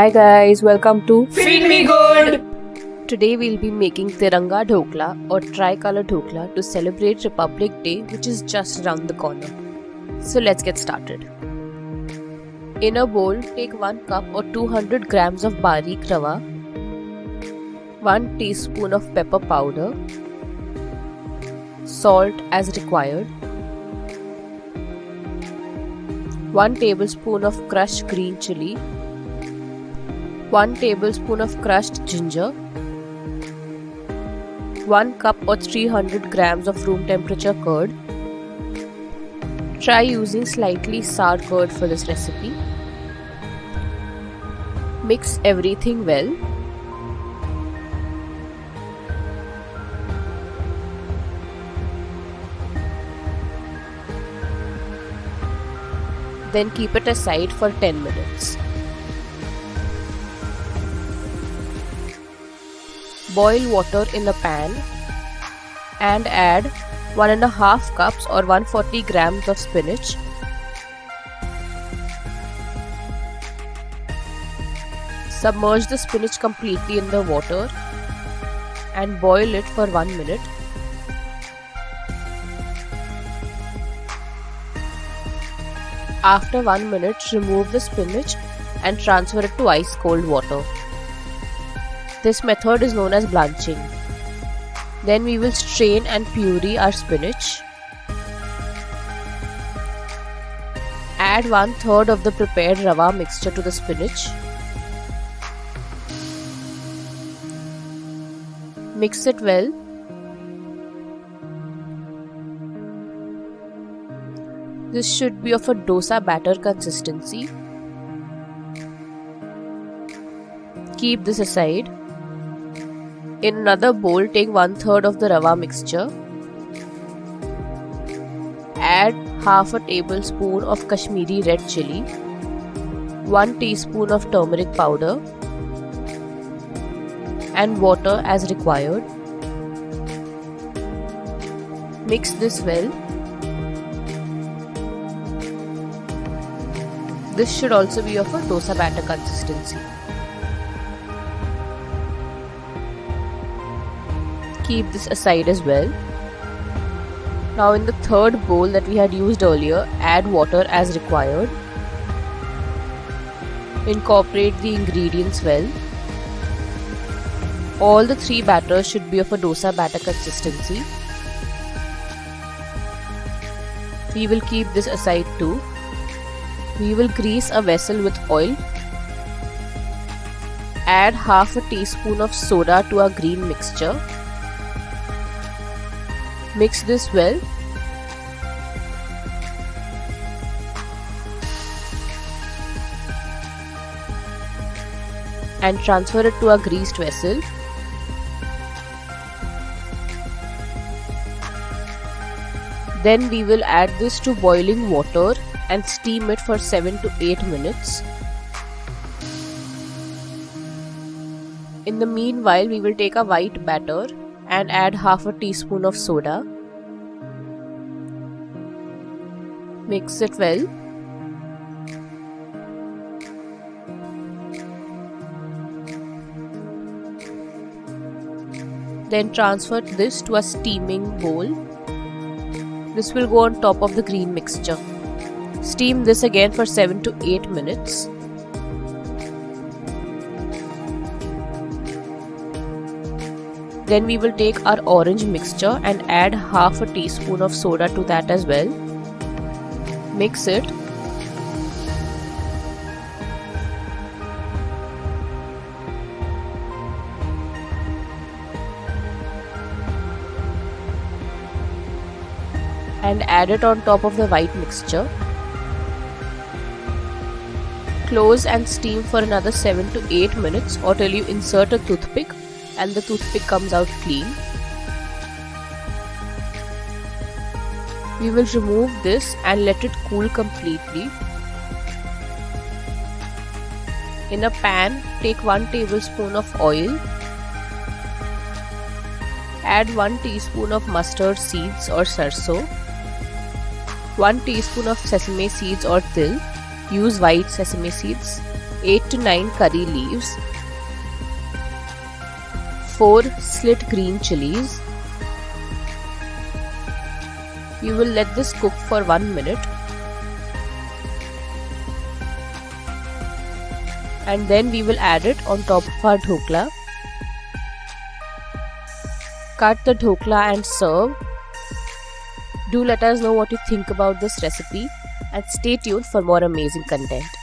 Hi guys, welcome to Feed me good! Today we'll be making Tiranga Dhokla or Tricolor Dhokla to celebrate Republic Day, which is just around the corner. So let's get started. In a bowl, take 1 cup or 200 grams of bareek rava, 1 teaspoon of pepper powder, salt as required, 1 tablespoon of crushed green chili, 1 tablespoon of crushed ginger, 1 cup or 300 grams of room temperature curd. Try using slightly sour curd for this recipe. Mix everything well. Then keep it aside for 10 minutes. Boil water in a pan and add 1.5 cups or 140 grams of spinach. Submerge the spinach completely in the water and boil it for 1 minute. After 1 minute, remove the spinach and transfer it to ice cold water. This method is known as blanching. Then we will strain and puree our spinach. Add 1/3 of the prepared rava mixture to the spinach. Mix it well. This should be of a dosa batter consistency. Keep this aside. In another bowl, take 1/3 of the rava mixture. Add half a tablespoon of Kashmiri red chili, 1 teaspoon of turmeric powder, and water as required. Mix this well. This should also be of a dosa batter consistency. Keep this aside as well. Now in the third bowl that we had used earlier, add water as required. Incorporate the ingredients well. All the 3 batters should be of a dosa batter consistency. We will keep this aside too. We will grease a vessel with oil. Add half a teaspoon of soda to our green mixture. Mix this well. And transfer it to a greased vessel. Then we will add this to boiling water and steam it for 7 to 8 minutes. In the meanwhile, we will take a white batter and add half a teaspoon of soda. Mix it well. Then transfer this to a steaming bowl. This will go on top of the green mixture. Steam this again for 7 to 8 minutes. Then we will take our orange mixture and add half a teaspoon of soda to that as well. Mix it. And add it on top of the white mixture. Close and steam for another 7 to 8 minutes or till you insert a toothpick and the toothpick comes out clean. We will remove this and let it cool completely. In a pan, take 1 tablespoon of oil. Add 1 teaspoon of mustard seeds or sarso, 1 teaspoon of sesame seeds or til. Use white sesame seeds. 8 to 9 curry leaves, 4 slit green chilies. You will let this cook for 1 minute and then we will add it on top of our dhokla. Cut the dhokla and serve. Do let us know what you think about this recipe and stay tuned for more amazing content.